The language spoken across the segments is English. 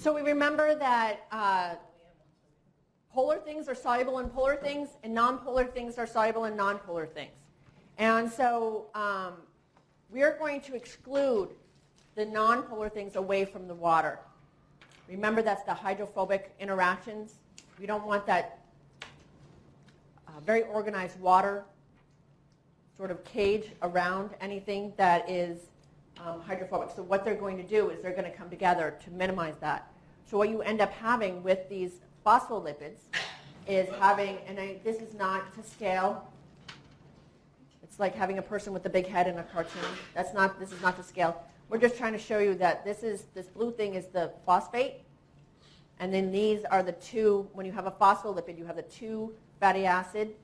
So we remember that polar things are soluble in polar things, and nonpolar things are soluble in nonpolar things. And so we are going to exclude the nonpolar things away from the water. Remember, that's the hydrophobic interactions. We don't want that very organized water sort of cage around anything that is hydrophobic. So what they're going to do is they're going to come together to minimize that. So what you end up having with these phospholipids is having, and this is not to scale. It's like having a person with a big head in a cartoon. This is not to scale. We're just trying to show you that this blue thing is the phosphate, and then these are the two. When you have a phospholipid, you have the two fatty acid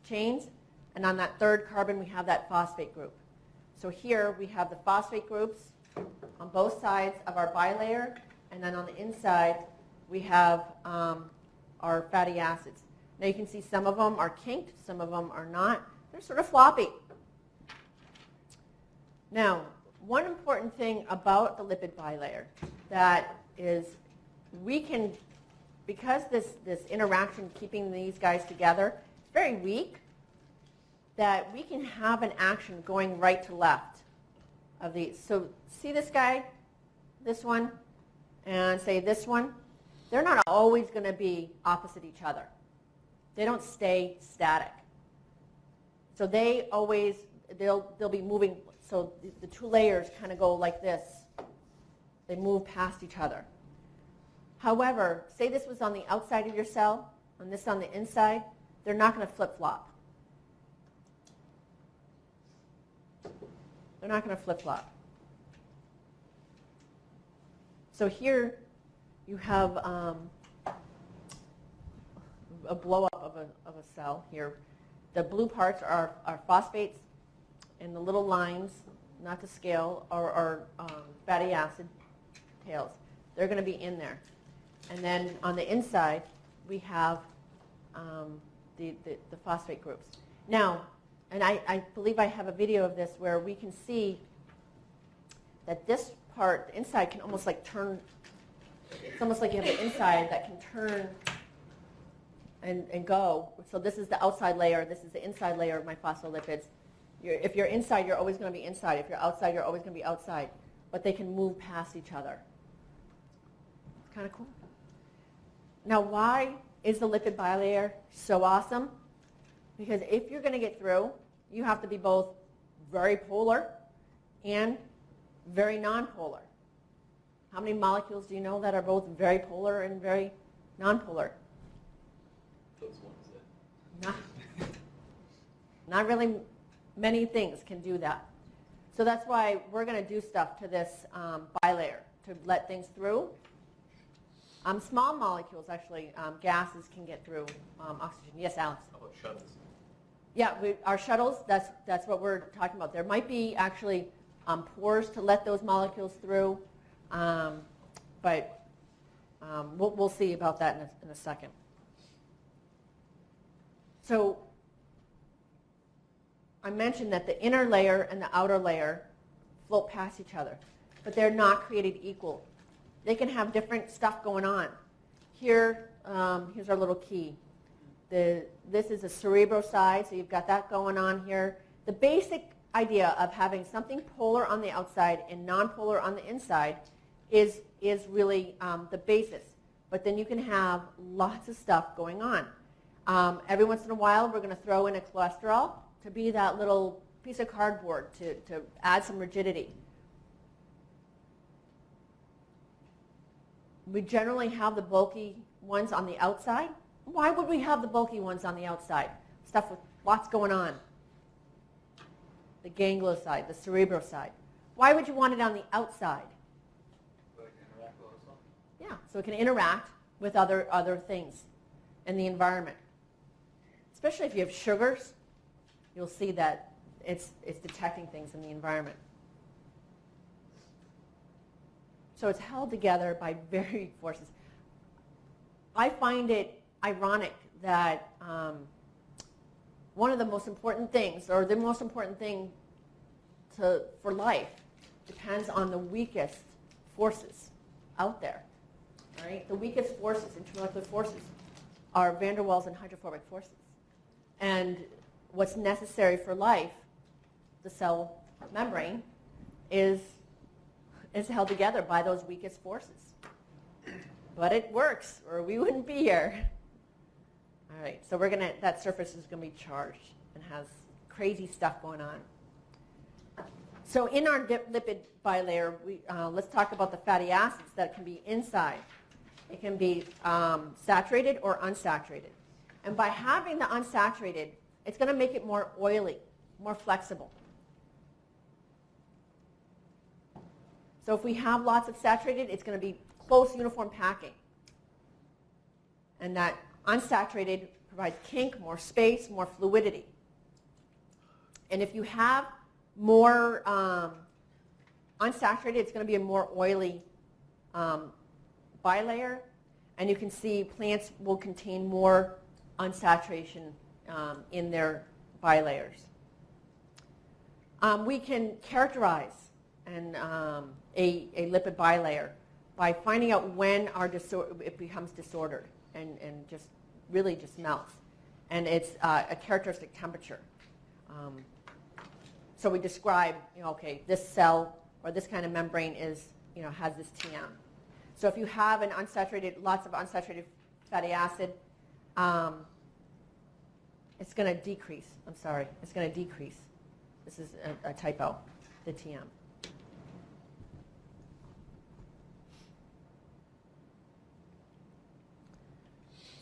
chains, and on that third carbon we have that phosphate group. So here we have the phosphate groups on both sides of our bilayer, and then on the inside we have our fatty acids. Now you can see some of them are kinked, some of them are not. They're sort of floppy. Now, one important thing about the lipid bilayer that is we can, because this interaction keeping these guys together is very weak, that we can have an action going right to left of these. So see this guy, this one, and say this one? They're not always going to be opposite each other. They don't stay static. So they always, they'll be moving, so the two layers kind of go like this. They move past each other. However, say this was on the outside of your cell, and this on the inside, they're not going to flip-flop. They're not going to flip-flop. So here you have a blow-up of a cell here. The blue parts are phosphates, and the little lines, not to scale, are fatty acid tails. They're going to be in there. And then on the inside, we have the phosphate groups. Now, and I believe I have a video of this where we can see that this part, the inside, can almost like turn. It's almost like you have the inside that can turn and go. So this is the outside layer. This is the inside layer of my phospholipids. If you're inside, you're always going to be inside. If you're outside, you're always going to be outside. But they can move past each other. It's kind of cool. Now, why is the lipid bilayer so awesome? Because if you're going to get through, you have to be both very polar and very nonpolar. How many molecules do you know that are both very polar and very nonpolar? Those ones that... Not really many things can do that. So that's why we're going to do stuff to this bilayer to let things through. Small molecules, actually, gases can get through oxygen. Yes, Alex? How about shuttles? Yeah, our shuttles, that's what we're talking about. There might be actually pores to let those molecules through, but we'll see about that in a second. So I mentioned that the inner layer and the outer layer float past each other, but they're not created equal. They can have different stuff going on. Here's our little key. This is a cerebroside, so you've got that going on here. The basic idea of having something polar on the outside and nonpolar on the inside is really the basis. But then you can have lots of stuff going on. Every once in a while, we're going to throw in a cholesterol to be that little piece of cardboard to add some rigidity. We generally have the bulky ones on the outside. Why would we have the bulky ones on the outside? Stuff with lots going on. The ganglioside, the cerebroside. Why would you want it on the outside? So it can interact with other stuff? Yeah, so it can interact with other things in the environment. Especially if you have sugars, you'll see that it's detecting things in the environment. So it's held together by very weak forces. I find it ironic that one of the most important things, or the most important thing for life, depends on the weakest forces out there. right? The weakest forces, intermolecular forces, are van der Waals and hydrophobic forces. And what's necessary for life, the cell membrane, is held together by those weakest forces. But it works, or we wouldn't be here. All right, so that surface is going to be charged and has crazy stuff going on. So in our lipid bilayer, let's talk about the fatty acids that can be inside. It can be saturated or unsaturated. And by having the unsaturated, it's going to make it more oily, more flexible. So if we have lots of saturated, it's going to be close, uniform packing. And that unsaturated provides kink, more space, more fluidity. And if you have more unsaturated, it's going to be a more oily bilayer. And you can see plants will contain more unsaturation in their bilayers. We can characterize a lipid bilayer by finding out when it becomes disordered and just really just melts. And it's a characteristic temperature. So we describe, okay, this cell or this kind of membrane has this TM. So if you have lots of unsaturated fatty acid, it's going to decrease. I'm sorry, it's going to decrease. This is a typo, the TM.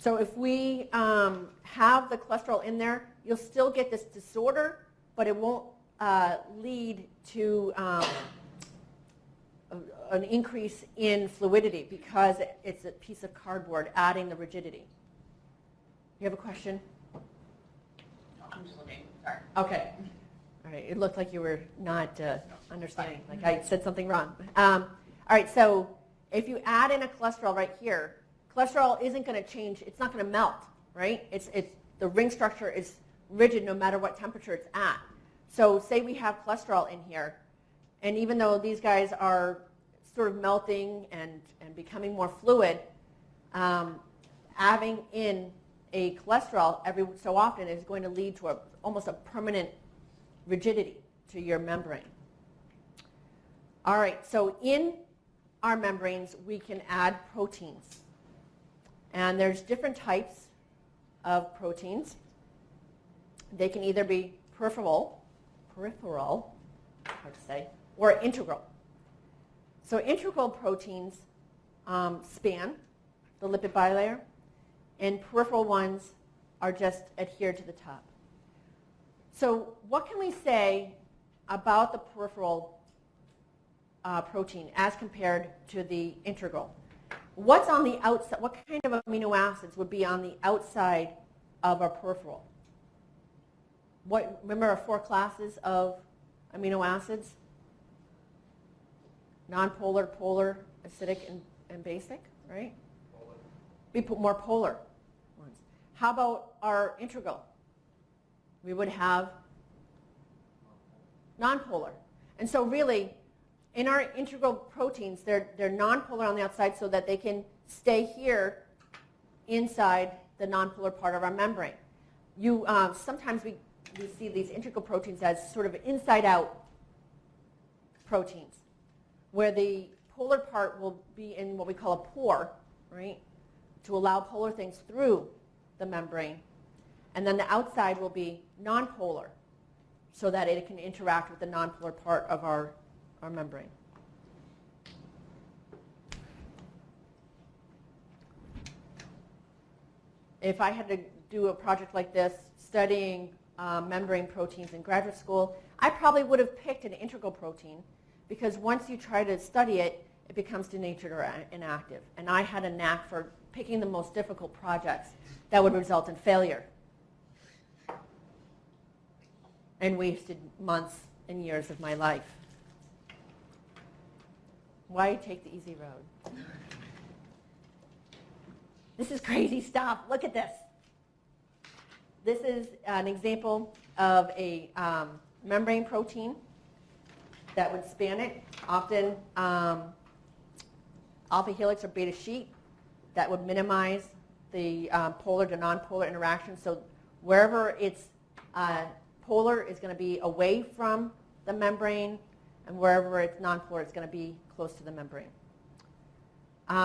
So if we have the cholesterol in there, you'll still get this disorder, but it won't lead to an increase in fluidity because it's a piece of cardboard adding the rigidity. You have a question? I'm just looking. Sorry. Okay. All right. It looked like you were not understanding, like I said something wrong. All right. So if you add in a cholesterol right here, cholesterol isn't going to change. It's not going to melt, right? The ring structure is rigid no matter what temperature it's at. So say we have cholesterol in here, and even though these guys are sort of melting and becoming more fluid, adding in a cholesterol every so often is going to lead to almost a permanent rigidity to your membrane. All right, so in our membranes, we can add proteins. And there's different types of proteins. They can either be peripheral, hard to say, or integral. So integral proteins span the lipid bilayer, and peripheral ones are just adhered to the top. So what can we say about the peripheral protein as compared to the integral? What's on the outside? What kind of amino acids would be on the outside of our peripheral? Remember our 4 classes of amino acids? Nonpolar, polar, acidic, and basic, right? Polar. We put more polar ones. How about our integral? We would have nonpolar. And so really, in our integral proteins, they're nonpolar on the outside so that they can stay here inside the nonpolar part of our membrane. Sometimes we see these integral proteins as sort of inside-out proteins, where the polar part will be in what we call a pore, right, to allow polar things through the membrane. And then the outside will be nonpolar, so that it can interact with the nonpolar part of our membrane. If I had to do a project like this, studying membrane proteins in graduate school, I probably would have picked an integral protein, because once you try to study it, it becomes denatured or inactive. And I had a knack for picking the most difficult projects that would result in failure and wasted months and years of my life. Why take the easy road? This is crazy stuff. Look at this. This is an example of a membrane protein that would span it, often alpha helix or beta sheet. that would minimize the polar to nonpolar interaction. So wherever it's polar is going to be away from the membrane, and wherever it's nonpolar, it's going to be close to the membrane.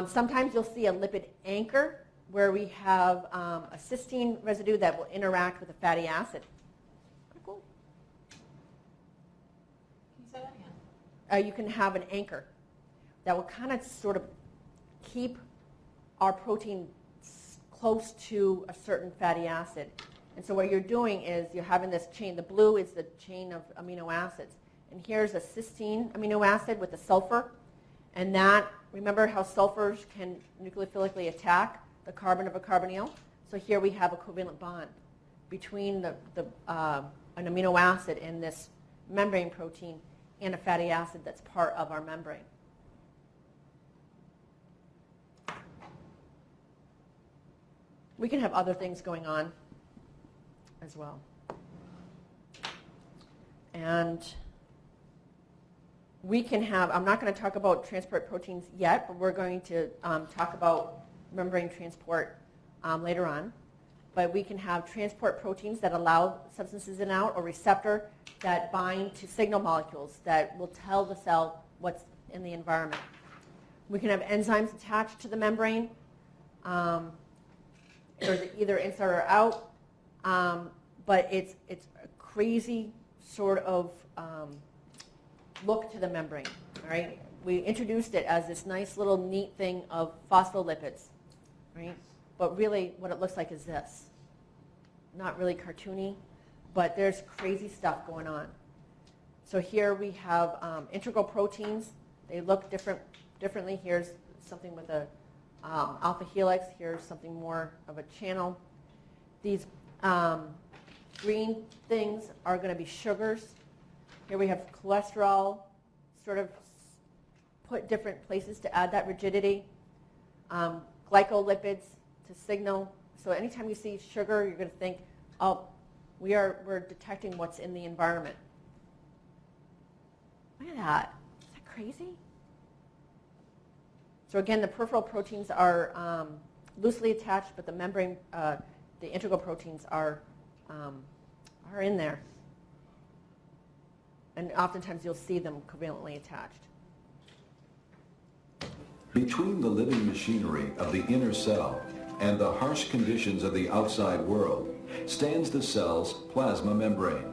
Sometimes you'll see a lipid anchor where we have a cysteine residue that will interact with a fatty acid. Cool. Can you say that again? You can have an anchor that will kind of sort of keep our protein close to a certain fatty acid. And so what you're doing is you're having this chain. The blue is the chain of amino acids. And here's a cysteine amino acid with the sulfur. And that, remember how sulfurs can nucleophilically attack the carbon of a carbonyl? So here we have a covalent bond between an amino acid in this membrane protein and a fatty acid that's part of our membrane. We can have other things going on as well. And we can have, I'm not going to talk about transport proteins yet, but we're going to talk about membrane transport later on. But we can have transport proteins that allow substances in and out, or receptor that bind to signal molecules that will tell the cell what's in the environment. We can have enzymes attached to the membrane, either inside or out. But it's a crazy sort of look to the membrane. All right, we introduced it as this nice little neat thing of phospholipids, right? But really, what it looks like is this. Not really cartoony, but there's crazy stuff going on. So here we have integral proteins. They look differently. Here's something with a alpha helix. Here's something more of a channel. These green things are going to be sugars. Here we have cholesterol, sort of put different places to add that rigidity. Glycolipids to signal. So anytime you see sugar, you're going to think, oh, we're detecting what's in the environment. Look at that. Is that crazy? So again, the peripheral proteins are loosely attached, but the membrane, the integral proteins are in there. And oftentimes you'll see them covalently attached. Between the living machinery of the inner cell and the harsh conditions of the outside world stands the cell's plasma membrane.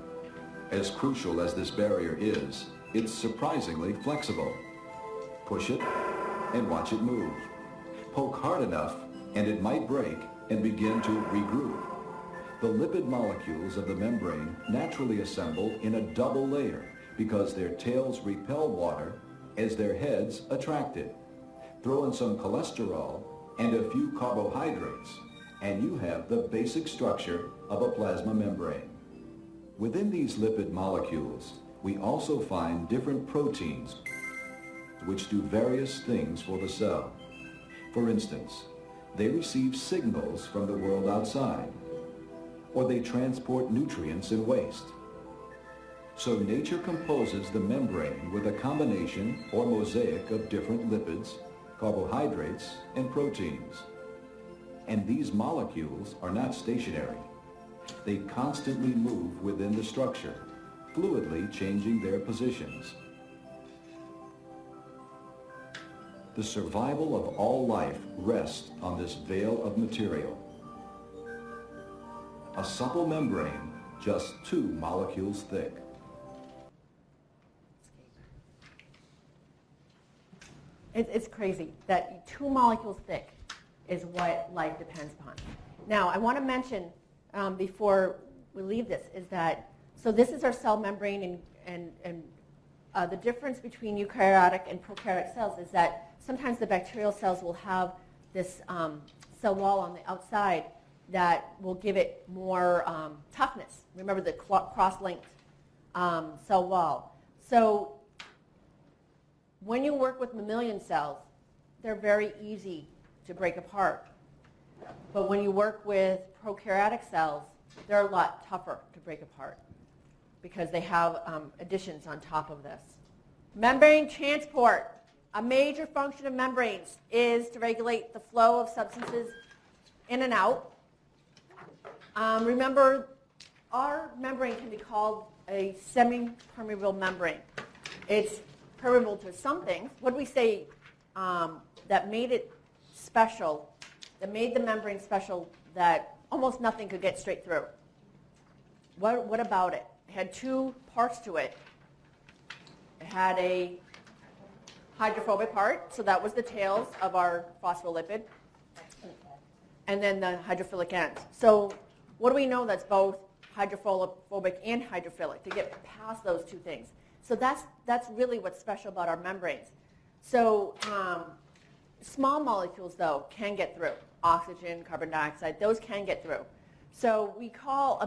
As crucial as this barrier is, it's surprisingly flexible. Push it and watch it move. Poke hard enough and it might break and begin to regroup. The lipid molecules of the membrane naturally assemble in a double layer because their tails repel water as their heads attract it. Throw in some cholesterol and a few carbohydrates, and you have the basic structure of a plasma membrane. Within these lipid molecules, we also find different proteins which do various things for the cell. For instance, they receive signals from the world outside, or they transport nutrients and waste. So nature composes the membrane with a combination or mosaic of different lipids, carbohydrates, and proteins. And these molecules are not stationary. They constantly move within the structure, fluidly changing their positions. The survival of all life rests on this veil of material. A supple membrane, just 2 molecules thick. It's crazy that 2 molecules thick is what life depends upon. Now, I want to mention before we leave this is that, so this is our cell membrane, and the difference between eukaryotic and prokaryotic cells is that sometimes the bacterial cells will have this cell wall on the outside that will give it more toughness. Remember the cross-linked cell wall. So when you work with mammalian cells, they're very easy to break apart. But when you work with prokaryotic cells, they're a lot tougher to break apart because they have additions on top of this. Membrane transport. A major function of membranes is to regulate the flow of substances in and out. Remember, our membrane can be called a semi-permeable membrane. It's permeable to some things. What do we say that made it special, that made the membrane special, that almost nothing could get straight through? What about it? It had two parts to it. It had a hydrophobic part, so that was the tails of our phospholipid, and then the hydrophilic end. So what do we know that's both hydrophobic and hydrophilic, to get past those two things? So that's really what's special about our membranes. So small molecules, though, can get through. Oxygen, carbon dioxide, those can get through. So we call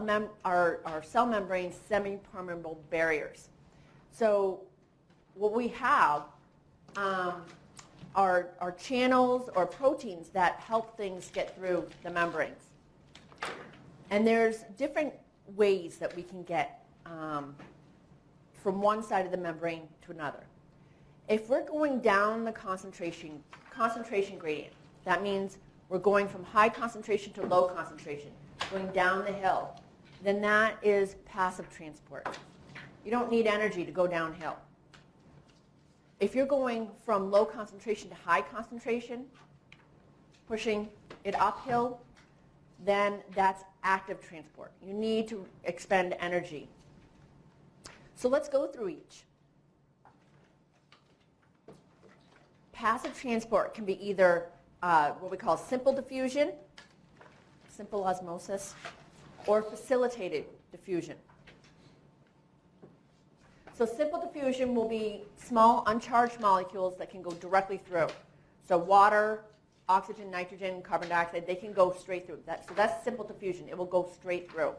our cell membranes semi-permeable barriers. So what we have are channels or proteins that help things get through the membranes. And there's different ways that we can get from one side of the membrane to another. If we're going down the concentration gradient, that means we're going from high concentration to low concentration, going down the hill, then that is passive transport. You don't need energy to go downhill. If you're going from low concentration to high concentration, pushing it uphill, then that's active transport. You need to expend energy. So let's go through each. Passive transport can be either what we call simple diffusion, simple osmosis, or facilitated diffusion. So simple diffusion will be small uncharged molecules that can go directly through. So water, oxygen, nitrogen, carbon dioxide, they can go straight through. So that's simple diffusion. It will go straight through.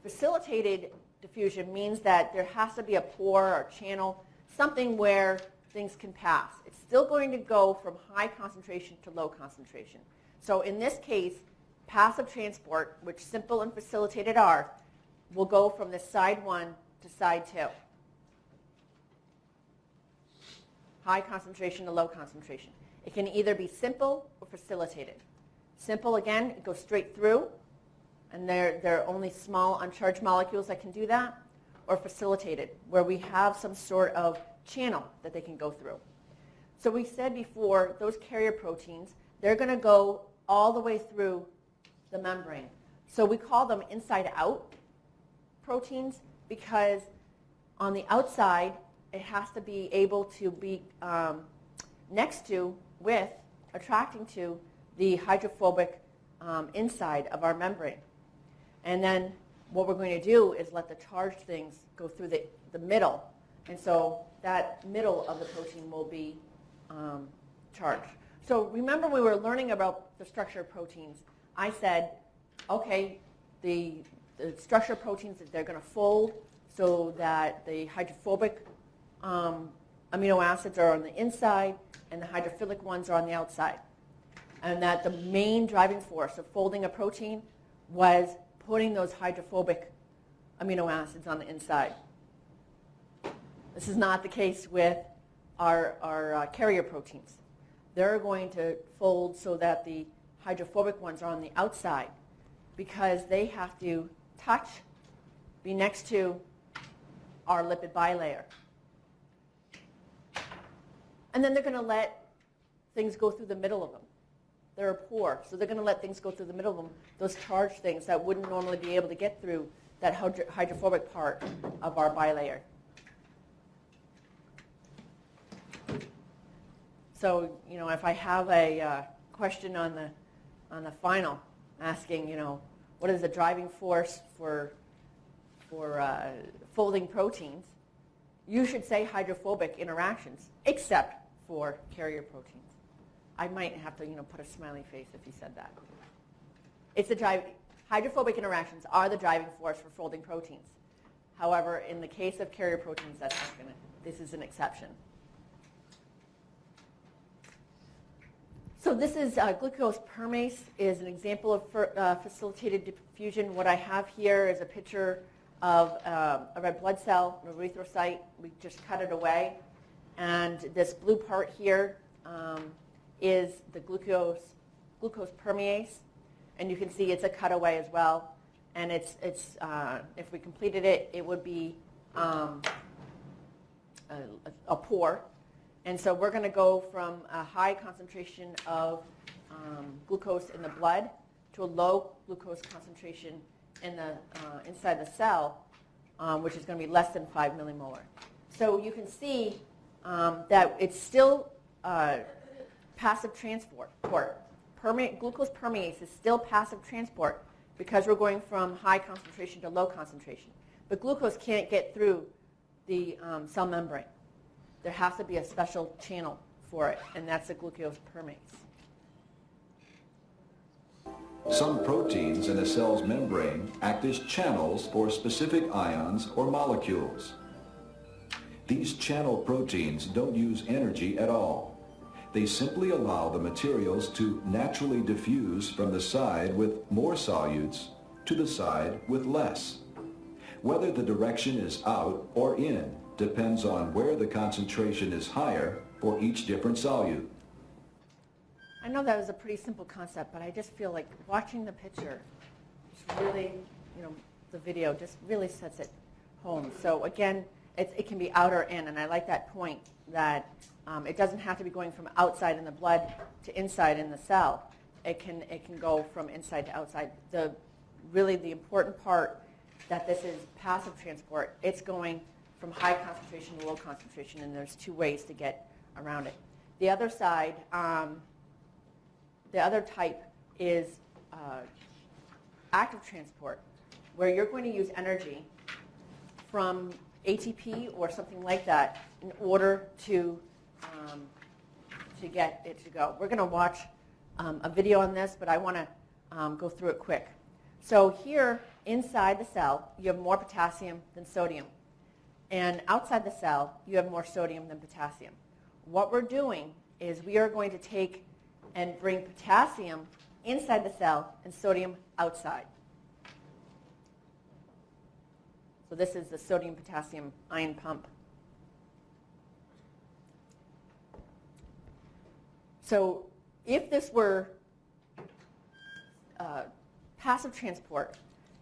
Facilitated diffusion means that there has to be a pore or channel, something where things can pass. It's still going to go from high concentration to low concentration. So in this case, passive transport, which simple and facilitated are, will go from the side 1 to side 2. High concentration to low concentration. It can either be simple or facilitated. Simple, again, it goes straight through, and there are only small uncharged molecules that can do that, or facilitated, where we have some sort of channel that they can go through. So we said before, those carrier proteins, they're going to go all the way through the membrane. So we call them inside-out proteins because on the outside, it has to be able to be next to, with, attracting to the hydrophobic inside of our membrane. And then what we're going to do is let the charged things go through the middle. And so that middle of the protein will be charged. So remember we were learning about the structure of proteins. I said, okay, the structure of proteins, they're going to fold so that the hydrophobic amino acids are on the inside and the hydrophilic ones are on the outside. And that the main driving force of folding a protein was putting those hydrophobic amino acids on the inside. This is not the case with our carrier proteins. They're going to fold so that the hydrophobic ones are on the outside because they have to touch, be next to our lipid bilayer. And then they're going to let things go through the middle of them. They're a pore, so they're going to let things go through the middle of them, those charged things that wouldn't normally be able to get through that hydrophobic part of our bilayer. So, if I have a question on the final, asking, what is the driving force for folding proteins, you should say hydrophobic interactions, except for carrier proteins. I might have to, put a smiley face if you said that. Hydrophobic interactions are the driving force for folding proteins. However, in the case of carrier proteins, this is an exception. So this is glucose permase is an example of facilitated diffusion. What I have here is a picture of a red blood cell, an erythrocyte. We just cut it away. And this blue part here is the glucose permease. And you can see it's a cutaway as well. And it's if we completed it, it would be a pore. And so we're going to go from a high concentration of glucose in the blood to a low glucose concentration in the inside the cell, which is going to be less than 5 millimolar. So you can see that it's still passive transport. Glucose permease is still passive transport because we're going from high concentration to low concentration. But glucose can't get through the cell membrane. There has to be a special channel for it, and that's the glucose permease. Some proteins in a cell's membrane act as channels for specific ions or molecules. These channel proteins don't use energy at all. They simply allow the materials to naturally diffuse from the side with more solutes to the side with less. Whether the direction is out or in depends on where the concentration is higher for each different solute. I know that was a pretty simple concept, but I just feel like watching the picture, it's really, the video just really sets it home. So again, it can be out or in, and I like that point that it doesn't have to be going from outside in the blood to inside in the cell. It can go from inside to outside. Really the important part that this is passive transport. It's going from high concentration to low concentration, and there's two ways to get around it. The other side, the other type is active transport, where you're going to use energy from ATP or something like that in order to get it to go. We're going to watch a video on this, but I want to go through it quick. So here inside the cell, you have more potassium than sodium. And outside the cell, you have more sodium than potassium. What we're doing is we are going to take and bring potassium inside the cell and sodium outside. So this is the sodium-potassium ion pump. So if this were passive transport,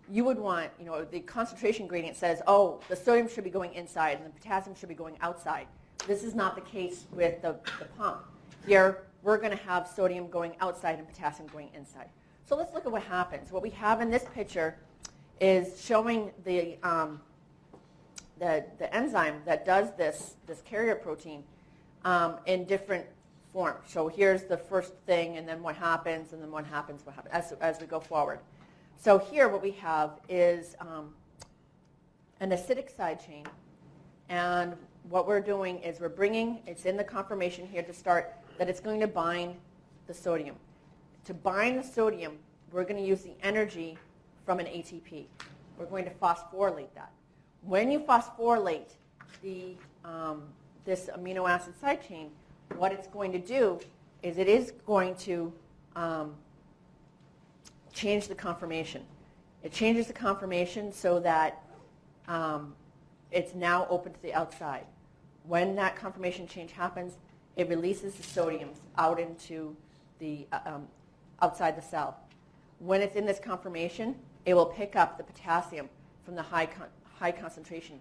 you would want, the concentration gradient says, oh, the sodium should be going inside and the potassium should be going outside. This is not the case with the pump. Here, we're going to have sodium going outside and potassium going inside. So let's look at what happens. What we have in this picture is showing the enzyme that does this carrier protein in different forms. So here's the first thing, and then what happens, and then what happens as we go forward. So here what we have is an acidic side chain, and what we're doing is we're bringing, it's in the conformation here to start, that it's going to bind the sodium. To bind the sodium, we're going to use the energy from an ATP. We're going to phosphorylate that. When you phosphorylate this amino acid side chain, what it's going to do is it is going to change the conformation. It changes the conformation so that it's now open to the outside. When that conformation change happens, it releases the sodium out into the outside the cell. When it's in this conformation, it will pick up the potassium from the high concentration.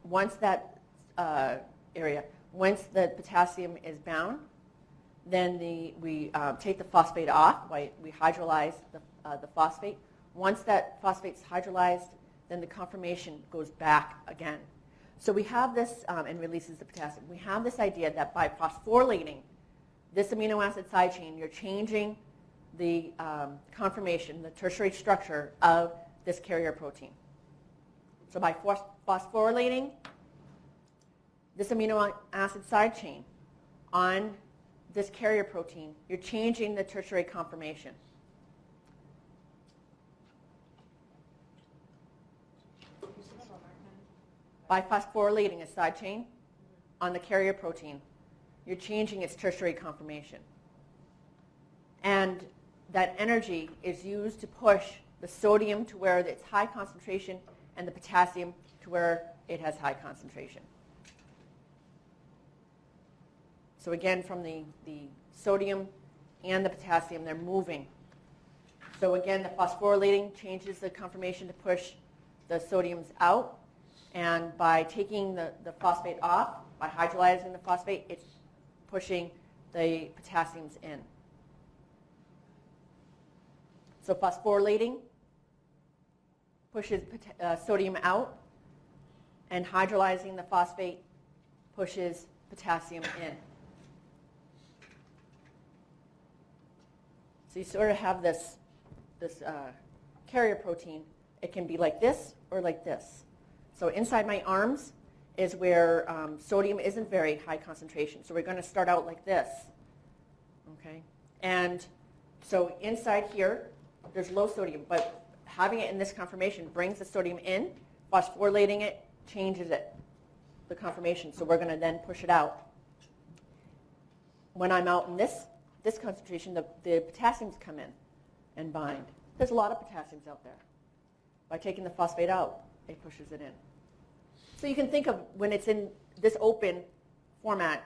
Once that once the potassium is bound, then we take the phosphate off. We hydrolyze the phosphate. Once that phosphate's hydrolyzed, then the conformation goes back again. So we have this, and releases the potassium. We have this idea that by phosphorylating this amino acid side chain, you're changing the conformation, the tertiary structure of this carrier protein. So by phosphorylating this amino acid side chain on this carrier protein, you're changing the tertiary conformation. By phosphorylating a side chain on the carrier protein, you're changing its tertiary conformation. And that energy is used to push the sodium to where it's high concentration and the potassium to where it has high concentration. So again, from the sodium and the potassium, they're moving. So again, the phosphorylating changes the conformation to push the sodiums out. And by taking the phosphate off, by hydrolyzing the phosphate, it's pushing the potassiums in. So phosphorylating pushes sodium out, and hydrolyzing the phosphate pushes potassium in. So you sort of have this carrier protein. It can be like this or like this. So inside my arms is where sodium isn't very high concentration. So we're going to start out like this. Okay? And so inside here, there's low sodium, but having it in this conformation brings the sodium in. Phosphorylating it changes it, the conformation. So we're going to then push it out. When I'm out in this concentration, the potassiums come in and bind. There's a lot of potassiums out there. By taking the phosphate out, it pushes it in. So you can think of when it's in this open format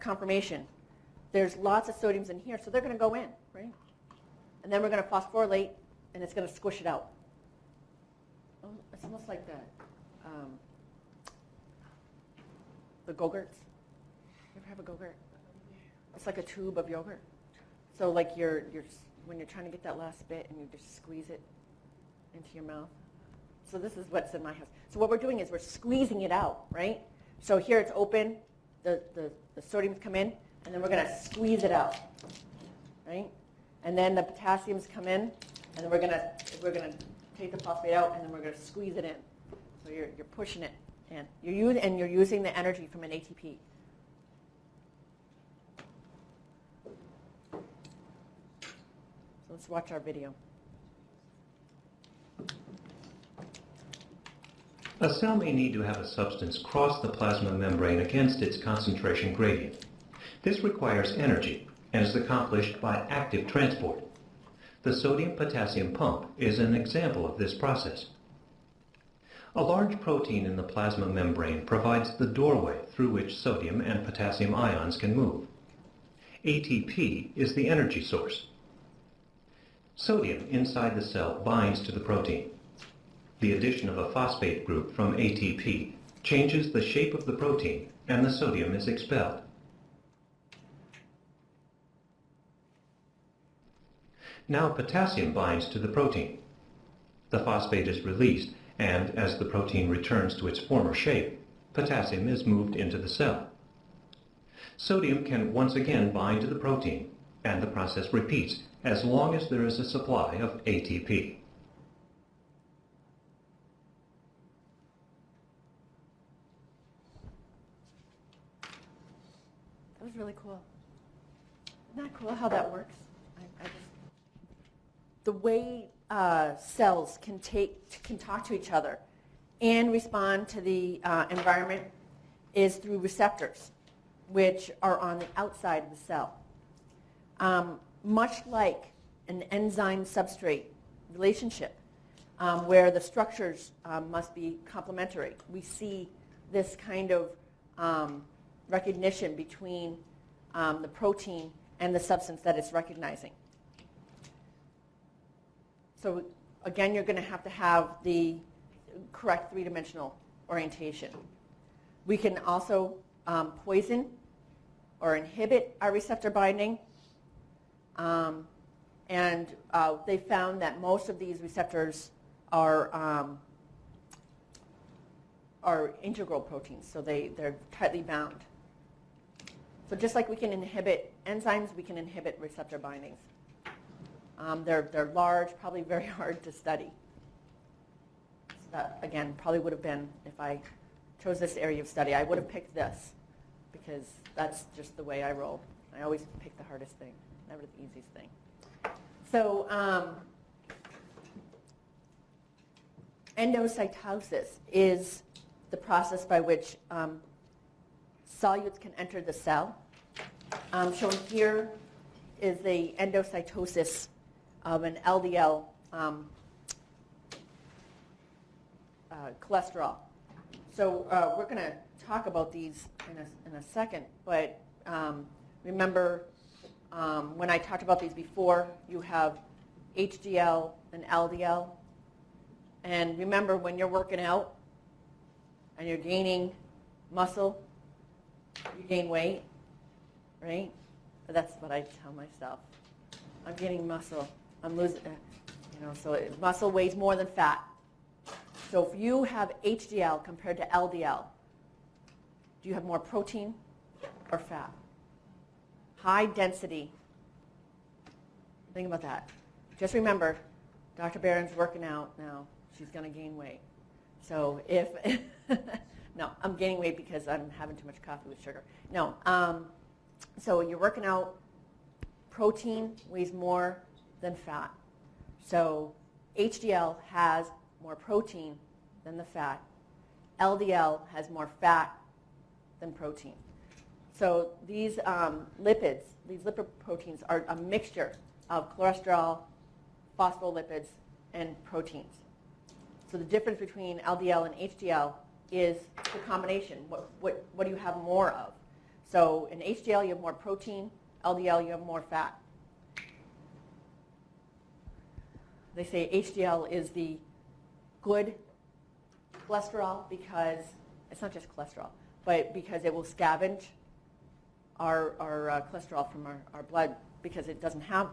conformation, there's lots of sodiums in here, so they're going to go in, right? And then we're going to phosphorylate, and it's going to squish it out. Oh, it's almost like the Go-Gurts. You ever have a Go-Gurt? It's like a tube of yogurt. So like when you're trying to get that last bit, and you just squeeze it into your mouth. So this is what's in my house. So what we're doing is we're squeezing it out, right? So here it's open, the sodiums come in, and then we're going to squeeze it out, right? And then the potassiums come in, and then we're going to take the phosphate out, and then we're going to squeeze it in. So you're pushing it in. You're using the energy from an ATP. So let's watch our video. A cell may need to have a substance cross the plasma membrane against its concentration gradient. This requires energy and is accomplished by active transport. The sodium-potassium pump is an example of this process. A large protein in the plasma membrane provides the doorway through which sodium and potassium ions can move. ATP is the energy source. Sodium inside the cell binds to the protein. The addition of a phosphate group from ATP changes the shape of the protein, and the sodium is expelled. Now potassium binds to the protein. The phosphate is released, and as the protein returns to its former shape, potassium is moved into the cell. Sodium can once again bind to the protein, and the process repeats as long as there is a supply of ATP. That was really cool. Isn't that cool how that works? The way cells can talk to each other and respond to the environment is through receptors, which are on the outside of the cell. Much like an enzyme-substrate relationship, where the structures must be complementary. We see this kind of recognition between the protein and the substance that it's recognizing. So again, you're going to have the correct three-dimensional orientation. We can also poison or inhibit our receptor binding. And they found that most of these receptors are integral proteins, so they're tightly bound. So just like we can inhibit enzymes, we can inhibit receptor bindings. They're large, probably very hard to study. So that, again, probably would have been, if I chose this area of study, I would have picked this, because that's just the way I roll. I always pick the hardest thing, never the easiest thing. So endocytosis is the process by which solutes can enter the cell. Shown here is the endocytosis of an LDL cholesterol. So we're going to talk about these in a second, but remember when I talked about these before, you have HDL and LDL. And remember, when you're working out and you're gaining muscle, you gain weight, right? That's what I tell myself. I'm gaining muscle. I'm losing, so muscle weighs more than fat. So if you have HDL compared to LDL, do you have more protein or fat? High density. Think about that. Just remember, Dr. Barron's working out now. She's going to gain weight. So if, no, I'm gaining weight because I'm having too much coffee with sugar. No, so you're working out, protein weighs more than fat. So HDL has more protein than the fat. LDL has more fat than protein. So these lipids, these lipoproteins are a mixture of cholesterol, phospholipids, and proteins. So the difference between LDL and HDL is the combination. What do you have more of? So in HDL you have more protein, LDL you have more fat. They say HDL is the good cholesterol because it's not just cholesterol, but because it will scavenge our cholesterol from our blood because it doesn't have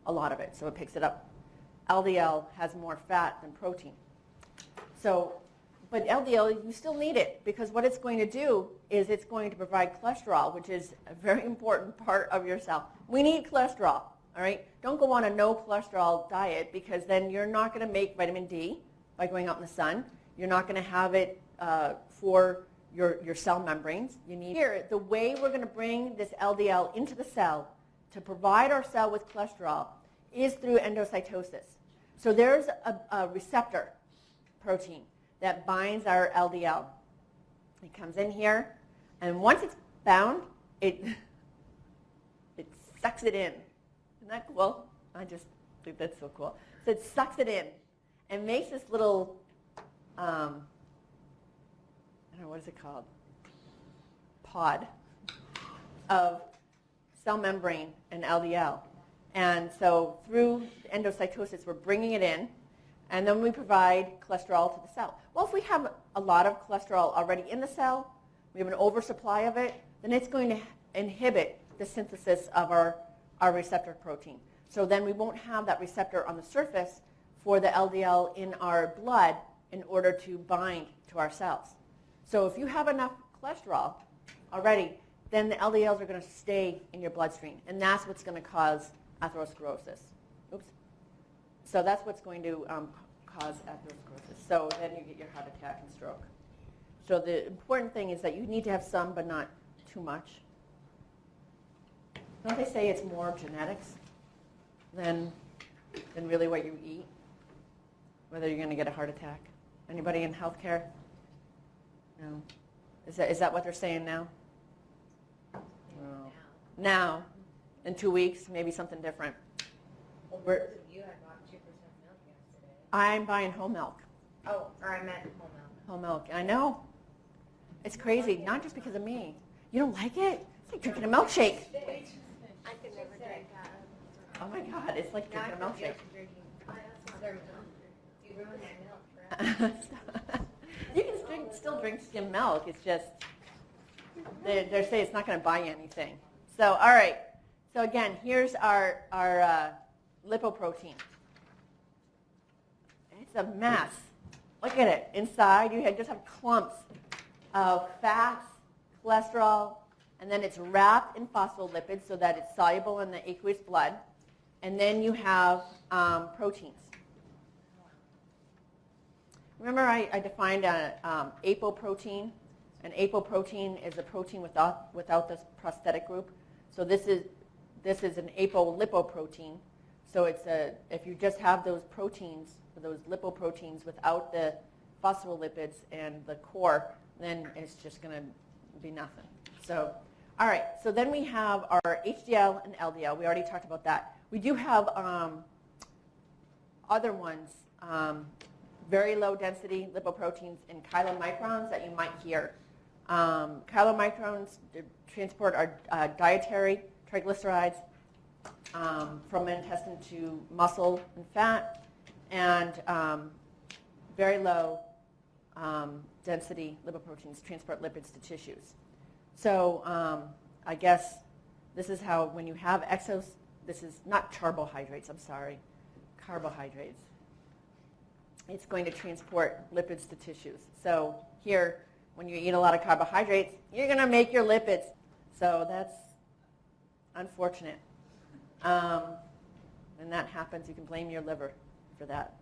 a lot of it, so it picks it up. LDL has more fat than protein. So, but LDL, you still need it because what it's going to do is it's going to provide cholesterol, which is a very important part of your cell. We need cholesterol, all right? Don't go on a no cholesterol diet because then you're not going to make vitamin D by going out in the sun. You're not going to have it for your cell membranes. You need here, the way we're going to bring this LDL into the cell to provide our cell with cholesterol is through endocytosis. So there's a receptor protein that binds our LDL. It comes in here, and once it's bound, it sucks it in. Isn't that cool? I just think that's so cool. So it sucks it in and makes this little, I don't know, what is it called? Pod of cell membrane and LDL. And so through endocytosis, we're bringing it in, and then we provide cholesterol to the cell. Well, if we have a lot of cholesterol already in the cell, we have an oversupply of it, then it's going to inhibit the synthesis of our receptor protein. So then we won't have that receptor on the surface for the LDL in our blood in order to bind to our cells. So if you have enough cholesterol already, then the LDLs are going to stay in your bloodstream, and that's what's going to cause atherosclerosis. Oops. So that's what's going to cause atherosclerosis. So then you get your heart attack and stroke. So the important thing is that you need to have some, but not too much. Don't they say it's more genetics than really what you eat, whether you're going to get a heart attack? Anybody in healthcare? No. Is that what they're saying now? No. Now. In 2 weeks, maybe something different. Well, because of you, I bought 2% milk yesterday. I'm buying whole milk. Oh, or I meant whole milk. Whole milk. I know. It's crazy. Not just because of me. You don't like it? It's like drinking a milkshake. I could never drink that. Oh my God, it's like drinking a milkshake. You ruined my milk forever. You can still drink skim milk. It's just, they say it's not going to buy you anything. So, all right. So again, here's our lipoprotein. It's a mess. Look at it. Inside, you just have clumps of fats, cholesterol, and then it's wrapped in phospholipids so that it's soluble in the aqueous blood. And then you have proteins. Remember I defined an apoprotein. An apoprotein is a protein without this prosthetic group. So this is an apolipoprotein. So if you just have those proteins, those lipoproteins without the phospholipids and the core, then it's just going to be nothing. So, all right. So then we have our HDL and LDL. We already talked about that. We do have other ones, very low density lipoproteins in chylomicrons that you might hear Chylomicrons transport our dietary triglycerides from the intestine to muscle and fat, and very low density lipoproteins transport lipids to tissues. So I guess this is how, when you have this is not carbohydrates, I'm sorry, carbohydrates. It's going to transport lipids to tissues. So here, when you eat a lot of carbohydrates, you're going to make your lipids. So that's unfortunate. When that happens, you can blame your liver for that.